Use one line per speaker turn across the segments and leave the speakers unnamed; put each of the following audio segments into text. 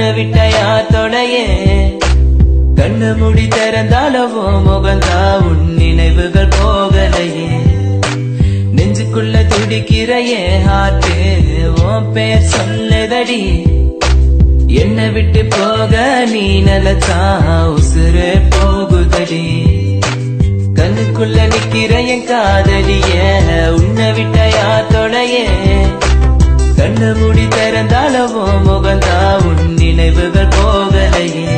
உன்னை விட்டயா தொலையே கண்ணு முடி திறந்தாலவோ முகந்தா உன் நினைவுகள் போகலையே நெஞ்சுக்குள்ள துடிக்கிறையே ஹார்ட்டு உன் பேர் சொல்லுதடி என்ன விட்டு போக நீ நிலச்சா உசுறு போகுதடி கண்ணுக்குள்ள நிக்கிற என் காதலிய உன்னை விட்டயா தொலையே கண்ணு மூடி திறந்தாலவோ முகந்தா உன் நினைவுகள் போகலையே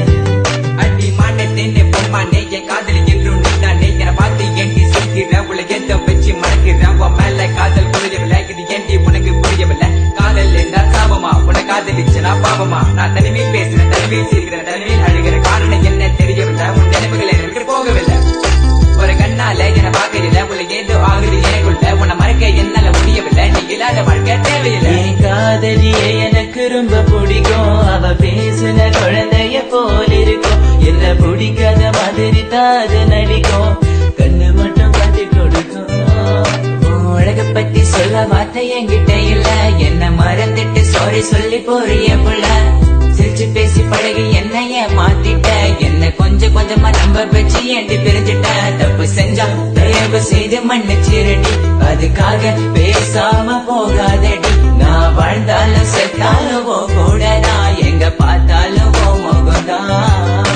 அடி மானே தேனே பொம்மானே என் காதலி என்றும் நீதானே என பார்த்து ஏண்டி சொல்கிற உலகத்தை வச்சு மறக்கிற உன் மேல காதல் புரியவில்லை இது ஏண்டி உனக்கு புரியவில்லை காதல் என்ன சாபமா உன காதலிச்சனா பாவமா நான் தனிமையில் பேசுறேன் தனிமையில் சிரிக்கிறேன் தனிமையில் அழுகிற காரணம் என்ன தெரியவில்லை உன் நினைவுகள் எனக்கு போகவில்லை ஒரு கண்ணால என பாக்கல உள்ள ஏதோ ஆகுது எனக்குள்ள உன்னை மறக்க என்னால முடியவில்லை நீ இல்லாத வாழ்க்கை தேவையில்லை
காதலியே எனக்கு ரொம்ப பிடிக்கும் அவ பேசுன குழந்தைய போல் இருக்கும் என்ன பிடிக்காத மாதிரி தாது நடிக்கும் கண்ணு மட்டும் காட்டி கொடுக்கும்
உலக பத்தி சொல்ல வார்த்தை என்கிட்ட இல்ல என்ன மறந்துட்டு சாரி சொல்லி போறிய புள்ள சிரிச்சு பேசி பழகி என்னைய மாத்திட்ட என்ன கொஞ்சம் கொஞ்சமா நம்பர் வச்சு ஏண்டி பிரிஞ்சிட்ட தப்பு செஞ்சா தயவு செய்து மன்னிச்சிரடி அதுக்காக பேசாம போகாதடி நான் வாழ்ந்தாலும் செத்தாலும் கூட நான் எங்க பார்த்தாலும் முகம்தான்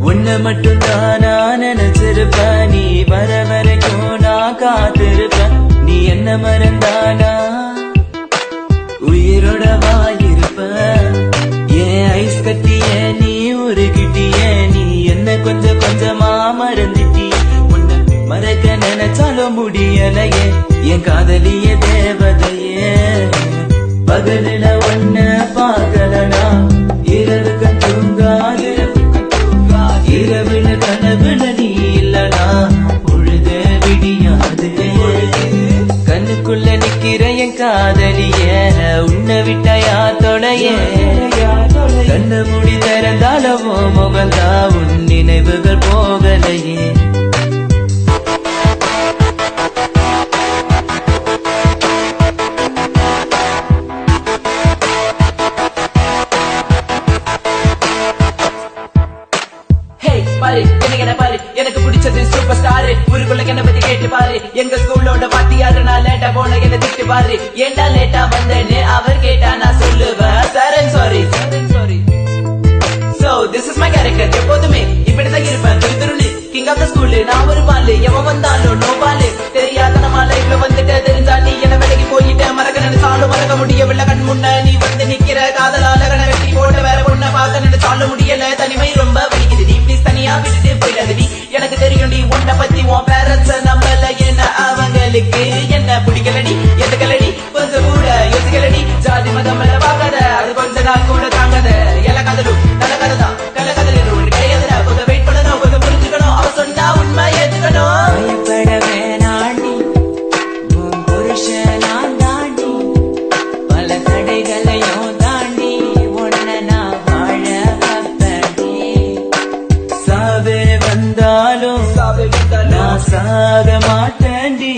உன்னை மட்டும் தானா நினைச்சிருப்ப நீ வர வரைக்கும் நான் காத்திருப்ப நீ என்ன மறந்தானா உயிரோட வாயிருப்ப ஏன் ஐஸ் கட்டிய நீ உருகிட்டிய நீ என்ன கொஞ்சம் கொஞ்சமா மறந்துட்டிய உன்னை மறக்க நினைச்சாலும் முடியலையே என் காதலிய தேவதையே பகலில ஒன்ன பார்க்கலனா இரவுக்கு தூங்காது இரவுல கனவுல நீ இல்லனா பொழுது விடியாது கண்ணுக்குள்ள நிக்கிற என் காதலிய உன்னை விட்டயா தொலையே கண்ணு முடி திறந்தாலவோ முகந்தா உன் நினைவுகள் போகலையே
பாரு என்ன பாரு எனக்கு பிடிச்சது சூப்பர் ஸ்டார் ஊருக்குள்ள என்ன பத்தி கேட்டு பாரு எங்க ஸ்கூலோட வாத்தியாரு நான் லேட்டா போன என்ன திட்டு பாரு ஏண்டா லேட்டா வந்தேன்னு அவர் கேட்டா நான் சொல்லுவேன் sir sorry so this is my character எப்போதுமே இப்படிதான் இருப்பேன் திருத்துருளி கிங் ஆஃப் த ஸ்கூல் நான் ஒரு பாலு எவன் வந்தாலும் நோ பாலு தெரியாத நம்ம லைஃப்ல வந்துட்டு தெரிஞ்சா நீ என்ன விலகி போயிட்ட மறக்க நினைச்சாலும் மறக்க முடியவில்லை கண் முன்ன நீ வந்து நிக்கிற காதலால கண வெட்டி போட்டு வேற பொண்ண பார்க்க நினைச்சாலும் முடியல தனிமை ரொம்ப வலிக்குது நீ ப்ளீஸ் தனியா விட்டுட்டு போயிடாதடி எனக்கு தெரியும் நீ உன்னை பத்தி உன் பேரண்ட்ஸ் நம்மள என்ன அவங்களுக்கு என்ன பிடிக்கலடி எதுக்கலடி கொஞ்சம் கூட யோசிக்கலடி ஜாதி மதம் பார்க்காத அது கொஞ்ச நாள் கூட தாங்காத எல்லா கதலும் நல்ல கதைதான் கள்ள கதல் ஒன்று கிடையாதுடா கொஞ்சம் வெயிட் பண்ணணும் கொஞ்சம் புரிஞ்சுக்கணும் அவ சொன்னா உண்மை ஏத்துக்கணும்
பயப்பட வேணாண்டி உன் புருஷன் நான் தாண்டி பல தடைகளையும் தாண்டி உன்னை நான் வாழ வைப்பேன்டி சாவே வந்தாலும் நான் சாக மாட்டேன்டி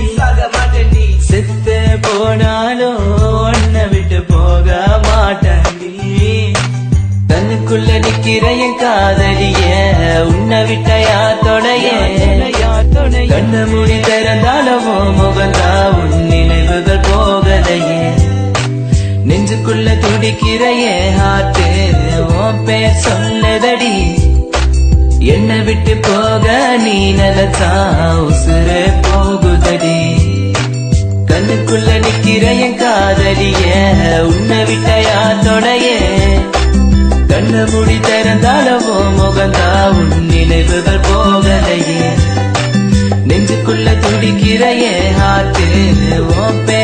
செத்து போனாலும் உன்னை விட்டு போக மாட்டேன்டி தன்னுக்குள்ள நிக்கிற என் காதலிய உன்னை விட்டயா தொலையே கண்ணு மூடி திறந்தாலவோ முகந்தா உன் நினைவுகள் போகலையே நெஞ்சுக்குள்ள துடிக்கிறையே ஹார்ட்டு உன் பேர் சொல்லுதடி என்ன விட்டு போக நீ நிலச்சா உசுறு போகுதடி கண்ணுக்குள்ள நிக்கிற என் காதலிய உன்னை விட்டயா தொலையே கண்ணு மூடி திறந்தாலவோ முகந்தா உன் நினைவுகள் போகலையே நெஞ்சுக்குள்ள துடிக்கிறையே ஹார்ட்டு உன் பேர்